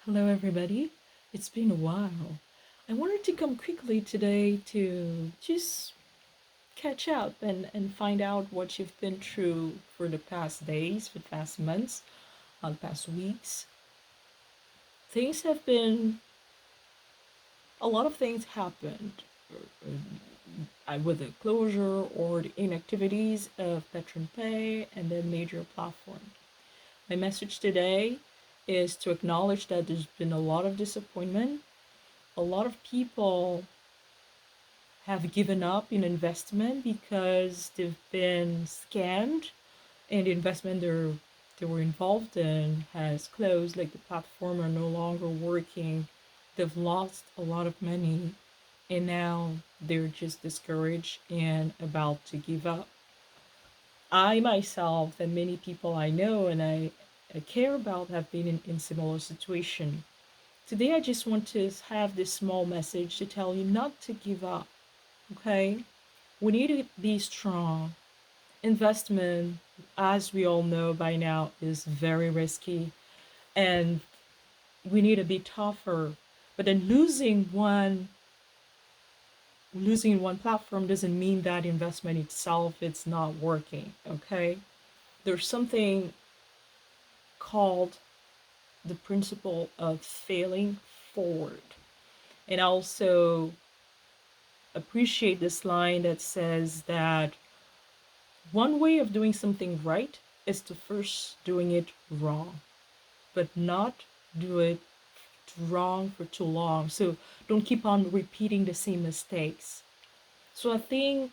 Hello, everybody. It's been a while. I wanted to come quickly today to just catch up and find out what you've been through for the past days, for the past months, the past weeks. Things have been, a lot of things happened with the closure or the inactivities of Petron Pay and the major platform. My message today is to acknowledge that there's been a lot of disappointment. A lot of people have given up in investment because they've been scammed and the investment they were involved in has closed, like the platform are no longer working. They've lost a lot of money and now they're just discouraged and about to give up. I myself and many people I know and I care about have been in similar situation. Today I just want to have this small message to tell you not to give up, okay? We need to be strong. Investment, as we all know by now, is very risky and we need to be tougher. But then losing one platform doesn't mean that investment itself it's not working, okay? There's something called the principle of failing forward. And I also appreciate this line that says that one way of doing something right is to first doing it wrong, but not do it wrong for too long. So don't keep on repeating the same mistakes. So I think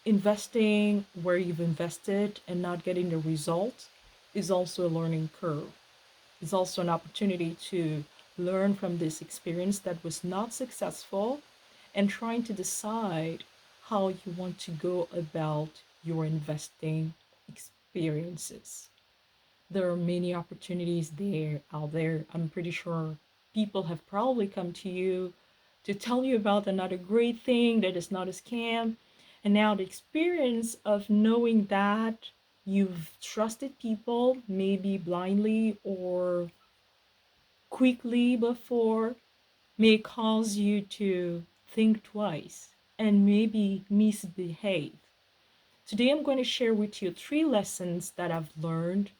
investing where you've invested and not getting the result is also a learning curve. It's also an opportunity to learn from this experience that was not successful and trying to decide how you want to go about your investing experiences. There are many opportunities there out there. I'm pretty sure people have probably come to you to tell you about another great thing that is not a scam. And now the experience of knowing that you've trusted people, maybe blindly or quickly before, may cause you to think twice and maybe misbehave. Today, I'm going to share with you three lessons that I've learned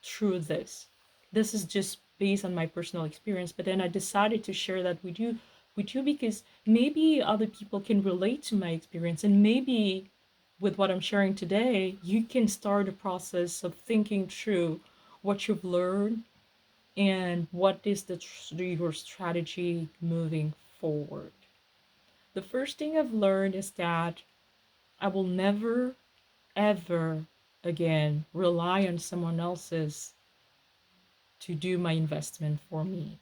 through this. This is just based on my personal experience, but then I decided to share that with you because maybe other people can relate to my experience and maybe with what I'm sharing today, you can start a process of thinking through what you've learned and what is your strategy moving forward. The first thing I've learned is that I will never ever again rely on someone else's to do my investment for me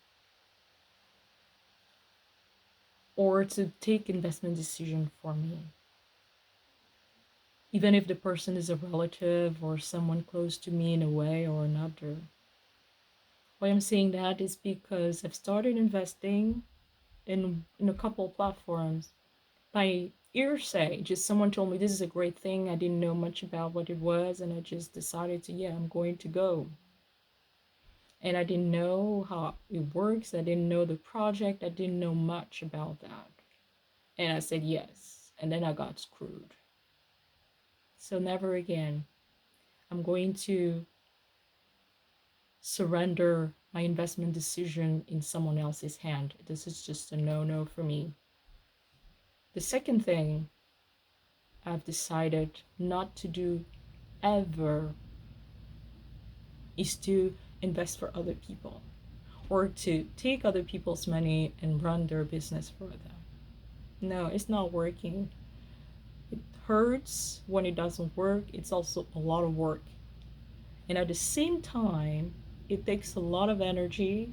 or to take investment decision for me, even if the person is a relative or someone close to me in a way or another. Why I'm saying that is because I've started investing in a couple platforms by hearsay. Just someone told me this is a great thing. I didn't know much about what it was, and I just decided to, yeah, I'm going to go. And I didn't know how it works. I didn't know the project. I didn't know much about that. And I said yes. And then I got screwed. So never again. I'm going to surrender my investment decision in someone else's hand. This is just a no no for me. The second thing I've decided not to do ever is to invest for other people or to take other people's money and run their business for them. No, it's not working. It hurts when it doesn't work. It's also a lot of work. And at the same time, it takes a lot of energy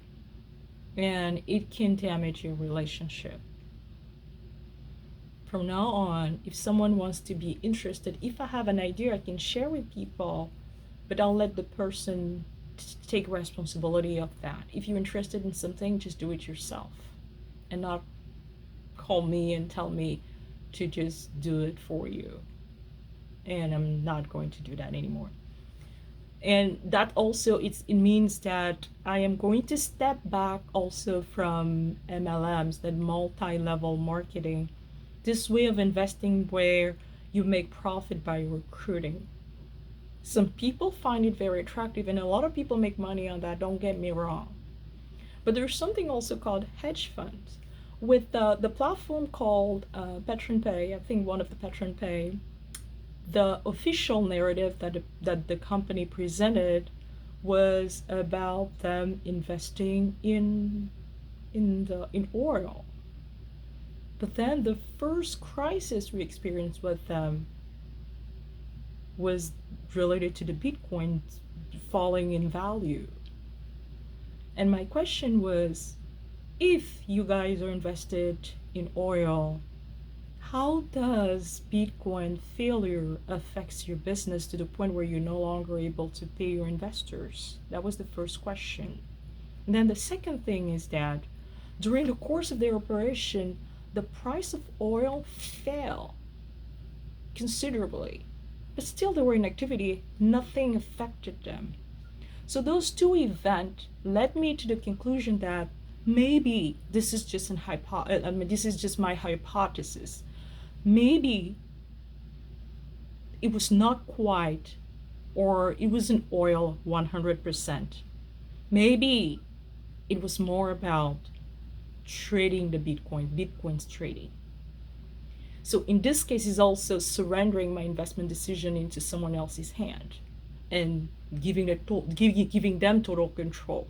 and it can damage your relationship. From now on, if someone wants to be interested, if I have an idea, I can share with people, but I'll let the person take responsibility of that. If you're interested in something, just do it yourself and not call me and tell me to just do it for you. And I'm not going to do that anymore. And that also it means that I am going to step back also from MLMs, that multi-level marketing, this way of investing where you make profit by recruiting. Some people find it very attractive, and a lot of people make money on that, don't get me wrong. But there's something also called hedge funds. With the platform called Patron Pay, I think one of the Patron Pay, the official narrative that the company presented was about them investing in oil. But then the first crisis we experienced with them was related to the Bitcoin falling in value. And my question was, if you guys are invested in oil, how does Bitcoin failure affects your business to the point where you're no longer able to pay your investors? That was the first question. And then the second thing is that during the course of their operation, the price of oil fell considerably, but still they were in activity, nothing affected them. So those two events led me to the conclusion that maybe this is just this is just my hypothesis. Maybe it was not quite, or it wasn't oil 100%. Maybe it was more about trading the Bitcoin's trading. So in this case, is also surrendering my investment decision into someone else's hand and giving them total control.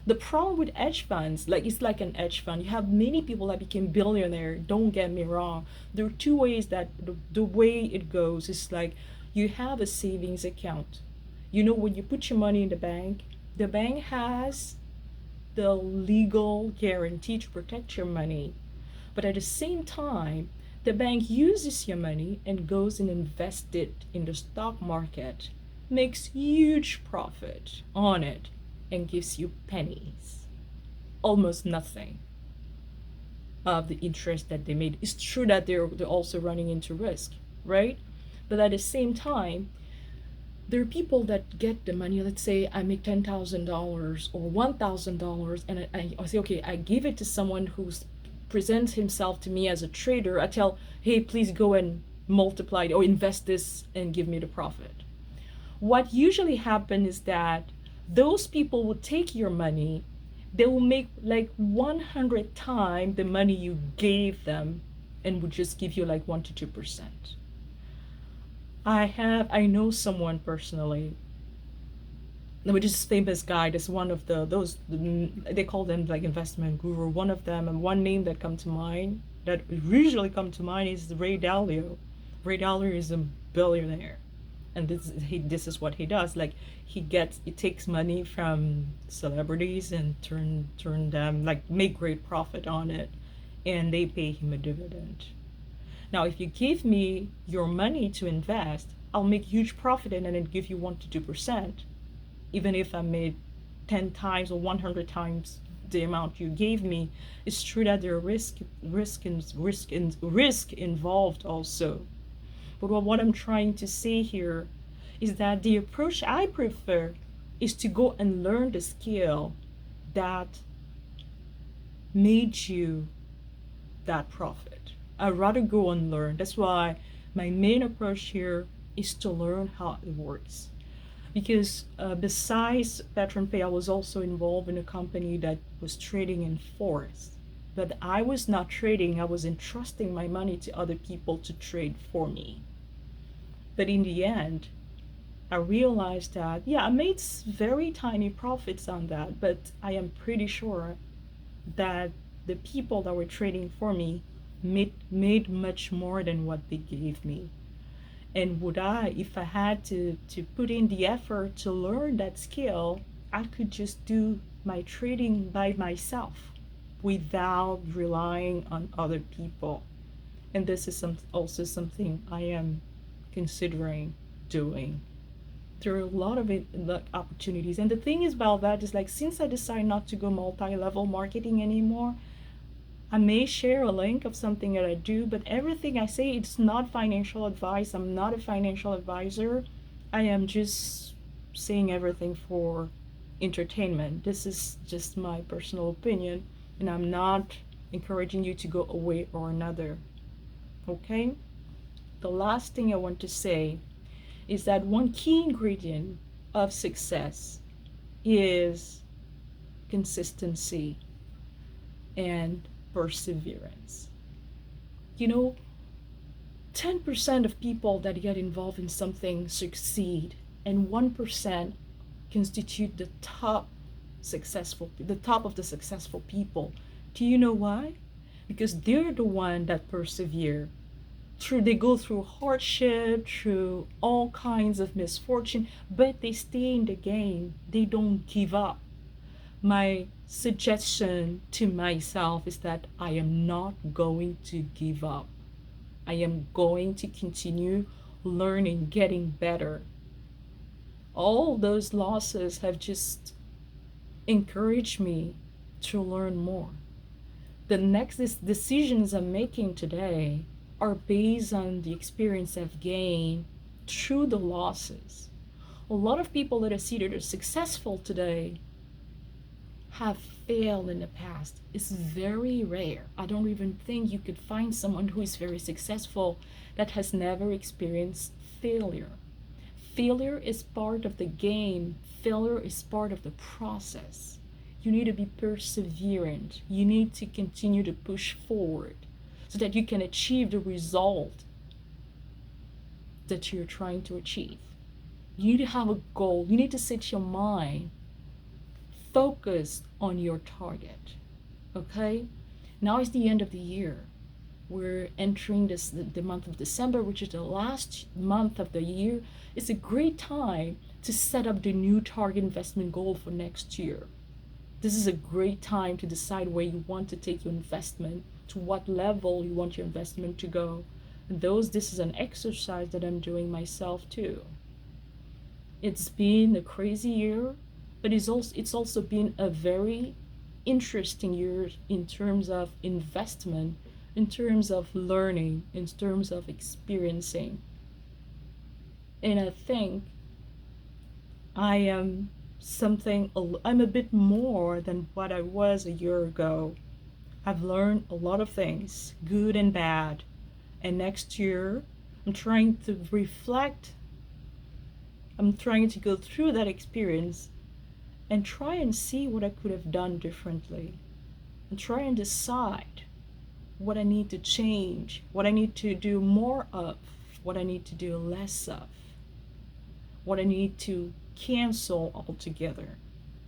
The problem with hedge funds, like it's like an hedge fund. You have many people that became billionaire. Don't get me wrong. There are two ways that the way it goes is like you have a savings account. You know, when you put your money in the bank has the legal guarantee to protect your money. But at the same time, the bank uses your money and goes and invests it in the stock market, makes huge profit on it, and gives you pennies, almost nothing of the interest that they made. It's true that they're also running into risk, right? But at the same time, there are people that get the money. Let's say I make $10,000 or $1,000, and I say, okay, I give it to someone who presents himself to me as a trader. I tell, hey, please go and multiply it or invest this and give me the profit. What usually happens is that those people will take your money, they will make like 100 times the money you gave them and would just give you like 1 to 2%. I know someone personally, which is famous guy. That's one of those, they call them like investment guru. One of them, and one name that come to mind, that usually come to mind, is Ray Dalio. Ray Dalio is a billionaire, and this is what he does. Like he takes money from celebrities and turn them, like make great profit on it, and they pay him a dividend. Now, if you give me your money to invest, I'll make huge profit and then give you 1 to 2%, even if I made 10 times or 100 times the amount you gave me. It's true that there are risk involved also. But what I'm trying to say here is that the approach I prefer is to go and learn the skill that made you that profit. I'd rather go and learn. That's why my main approach here is to learn how it works. Because besides Patron Pay, I was also involved in a company that was trading in Forex. But I was not trading, I was entrusting my money to other people to trade for me. But in the end, I realized that, yeah, I made very tiny profits on that, but I am pretty sure that the people that were trading for me made much more than what they gave me. And would I, if I had to put in the effort to learn that skill, I could just do my trading by myself without relying on other people. And this is also something I am considering doing. There are a lot of opportunities. And the thing is about that is, like, since I decided not to go multi-level marketing anymore, I may share a link of something that I do, but everything I say, it's not financial advice. I'm not a financial advisor. I am just saying everything for entertainment. This is just my personal opinion, and I'm not encouraging you to go a way or another. Okay? The last thing I want to say is that one key ingredient of success is consistency and perseverance. You know, 10% of people that get involved in something succeed, and 1% constitute the top of the successful people. Do you know why? Because they're the one that persevere. They go through hardship, through all kinds of misfortune, but they stay in the game. They don't give up. My suggestion to myself is that I am not going to give up. I am going to continue learning, getting better. All those losses have just encouraged me to learn more. The next decisions I'm making today are based on the experience I've gained through the losses. A lot of people that I see that are successful today have failed in the past. It's very rare. I don't even think you could find someone who is very successful that has never experienced failure. Failure is part of the game, failure is part of the process. You need to be perseverant. You need to continue to push forward so that you can achieve the result that you're trying to achieve. You need to have a goal. You need to set your mind focused on your target. Okay? Now is the end of the year. We're entering the month of December, which is the last month of the year. It's a great time to set up the new target investment goal for next year. This is a great time to decide where you want to take your investment, to what level you want your investment to go. And this is an exercise that I'm doing myself too. It's been a crazy year, but it's also been a very interesting year in terms of investment, in terms of learning, in terms of experiencing. And I think I am I'm a bit more than what I was a year ago. I've learned a lot of things, good and bad. And next year, I'm trying to reflect, I'm trying to go through that experience and try and see what I could have done differently. And try and decide what I need to change, what I need to do more of, what I need to do less of, what I need to cancel altogether.